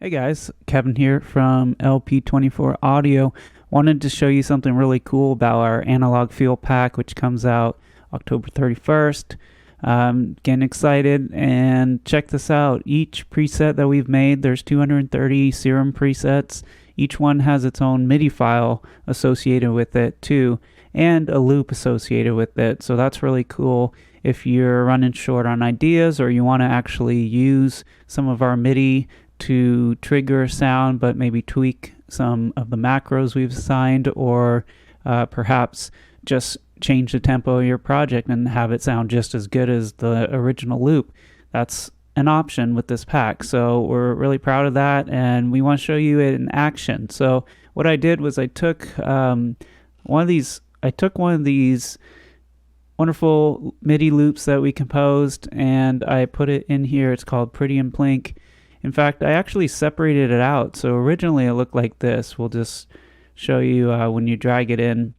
Hey guys, Kevin here from LP24 Audio. Wanted to show you something really cool about our Analog Feel Pack, which comes out October 31st. Getting excited, and check this out. Each preset that we've made, there's 230 Serum presets. Each one has its own MIDI file associated with it too, and a loop associated with it. So that's really cool if you're running short on ideas or you want to actually use some of our MIDI to trigger a sound but maybe tweak some of the macros we've assigned, or perhaps just change the tempo of your project and have it sound just as good as the original loop. That's an option with this pack, so we're really proud of that and we want to show you it in action. So what I did was I took one of these wonderful MIDI loops that we composed and I put it in here. It's called Pretty and Plink. In fact, I actually separated it out. So originally it looked like this. We'll just show you when you drag it in.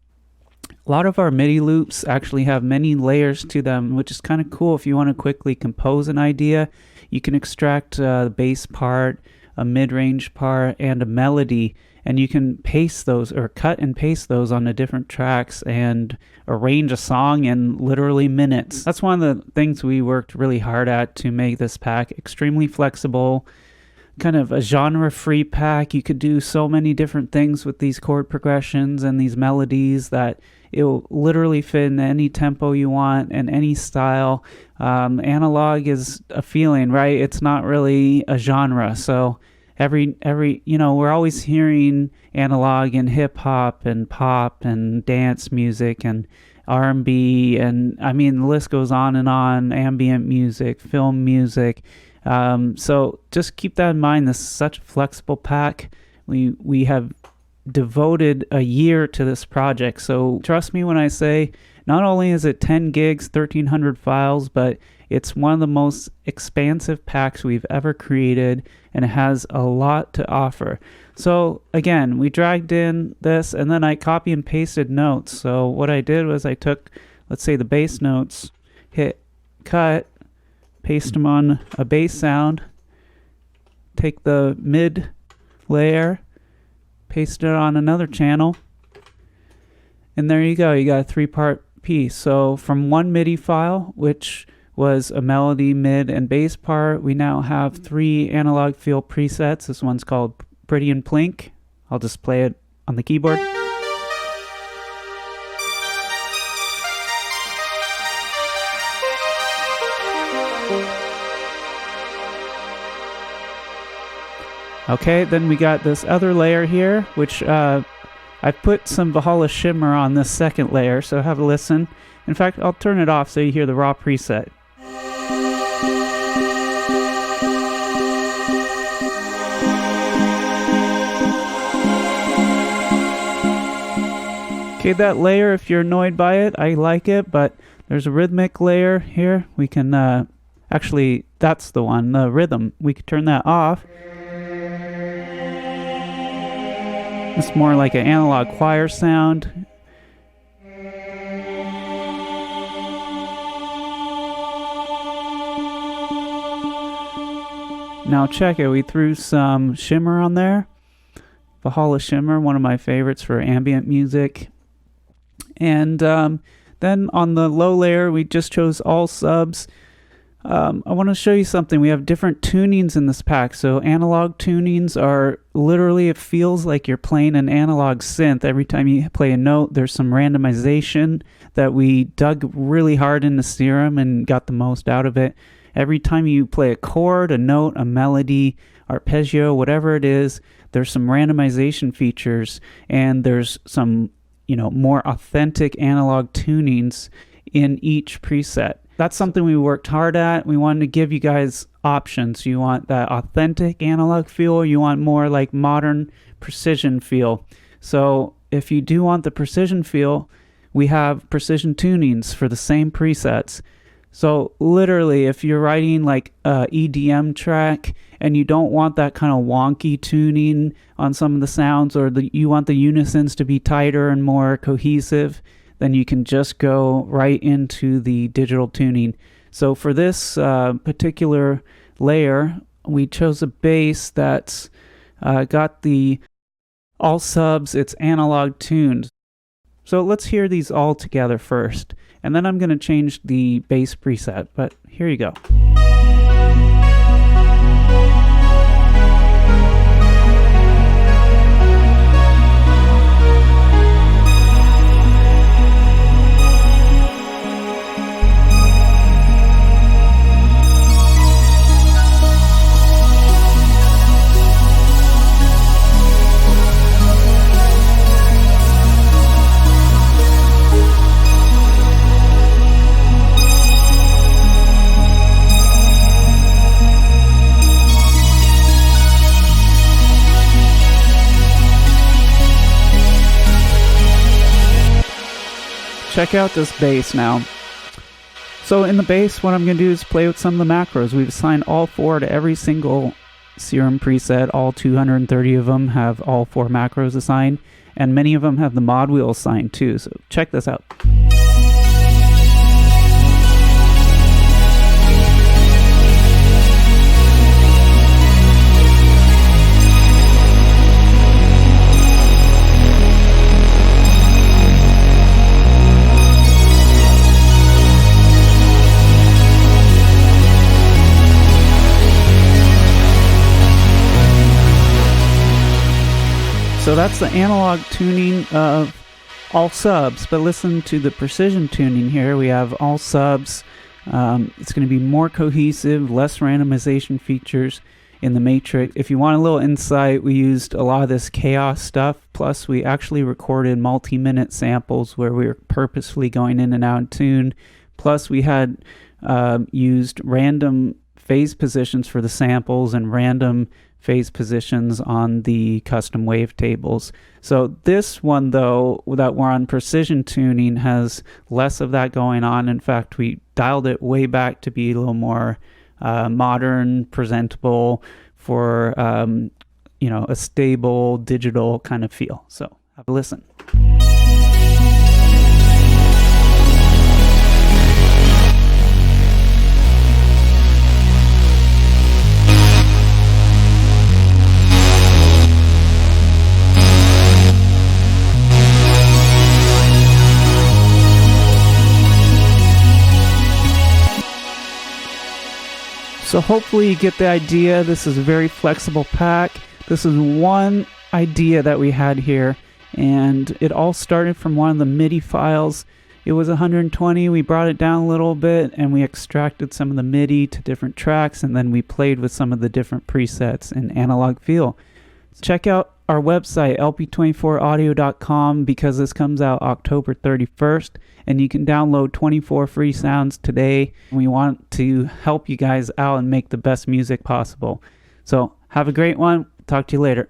A lot of our MIDI loops actually have many layers to them, which is kind of cool. If you want to quickly compose an idea, you can extract the bass part, a mid-range part, and a melody, and you can paste those or cut and paste those onto different tracks and arrange a song in literally minutes. That's one of the things we worked really hard at to make this pack extremely flexible, kind of a genre-free pack. You could do so many different things with these chord progressions and these melodies that it'll literally fit in any tempo you want and any style. Analog is a feeling, right? It's not really a genre. So every we're always hearing analog in hip hop and pop and dance music and R&B, and I mean the list goes on and on. Ambient music, film music. So just keep that in mind. This is such a flexible pack. We have devoted a year to this project, so trust me when I say not only is it 10 gigs, 1300 files, but it's one of the most expansive packs we've ever created, and it has a lot to offer. So again, we dragged in this and then I copy and pasted notes. So what I did was I took, let's say, the bass notes, hit cut, paste them on a bass sound, take the mid layer, paste it on another channel, and there you go. You got a three-part piece. So from one MIDI file, which was a melody, mid, and bass part, we now have 3 analog feel presets. This one's called Pretty and Plink. I'll just play it on the keyboard. Okay, then we got this other layer here, which I put some Mahalo Shimmer on this second layer, so have a listen. In fact, I'll turn it off so you hear the raw preset. Okay, that layer, if you're annoyed by it, I like it, but there's a rhythmic layer here. We can, actually, that's the one, the rhythm. We could turn that off. It's more like an analog choir sound. Now check it, we threw some shimmer on there. Mahalo Shimmer, one of my favorites for ambient music. And then on the low layer, we just chose all subs. I want to show you something. We have different tunings in this pack. So analog tunings are literally, it feels like you're playing an analog synth. Every time you play a note, there's some randomization that we dug really hard into Serum and got the most out of it. Every time you play a chord, a note, a melody, arpeggio, whatever it is, there's some randomization features, and there's some, more authentic analog tunings in each preset. That's something we worked hard at. We wanted to give you guys options. You want that authentic analog feel, or you want more like modern precision feel. So if you do want the precision feel, we have precision tunings for the same presets. So literally, if you're writing like a EDM track and you don't want that kind of wonky tuning on some of the sounds, or you want the unisons to be tighter and more cohesive, then you can just go right into the digital tuning. So for this particular layer, we chose a bass that's Got the all subs, it's analog tuned. So let's hear these all together first, and then I'm going to change the bass preset, but here you go. Check out this bass now. So in the bass, what I'm going to do is play with some of the macros. We've assigned all 4 to every single Serum preset. All 230 of them have all 4 macros assigned, and many of them have the mod wheel assigned too. So check this out. So that's the analog tuning of all subs, but listen to the precision tuning here. We have all subs. It's going to be more cohesive, less randomization features in the matrix. If you want a little insight, we used a lot of this chaos stuff, plus we actually recorded multi-minute samples where we were purposefully going in and out of tune. Plus we had used random phase positions for the samples and random phase positions on the custom wavetables. So this one, though, that we're on precision tuning, has less of that going on. In fact, we dialed it way back to be a little more modern, presentable for a stable digital kind of feel. So have a listen. So hopefully you get the idea. This is a very flexible pack. This is one idea that we had here, and it all started from one of the MIDI files. It was 120. We brought it down a little bit and we extracted some of the MIDI to different tracks, and then we played with some of the different presets in Analog Feel. Check out our website, lp24audio.com, because this comes out October 31st, and you can download 24 free sounds today. We want to help you guys out and make the best music possible. So have a great one. Talk to you later.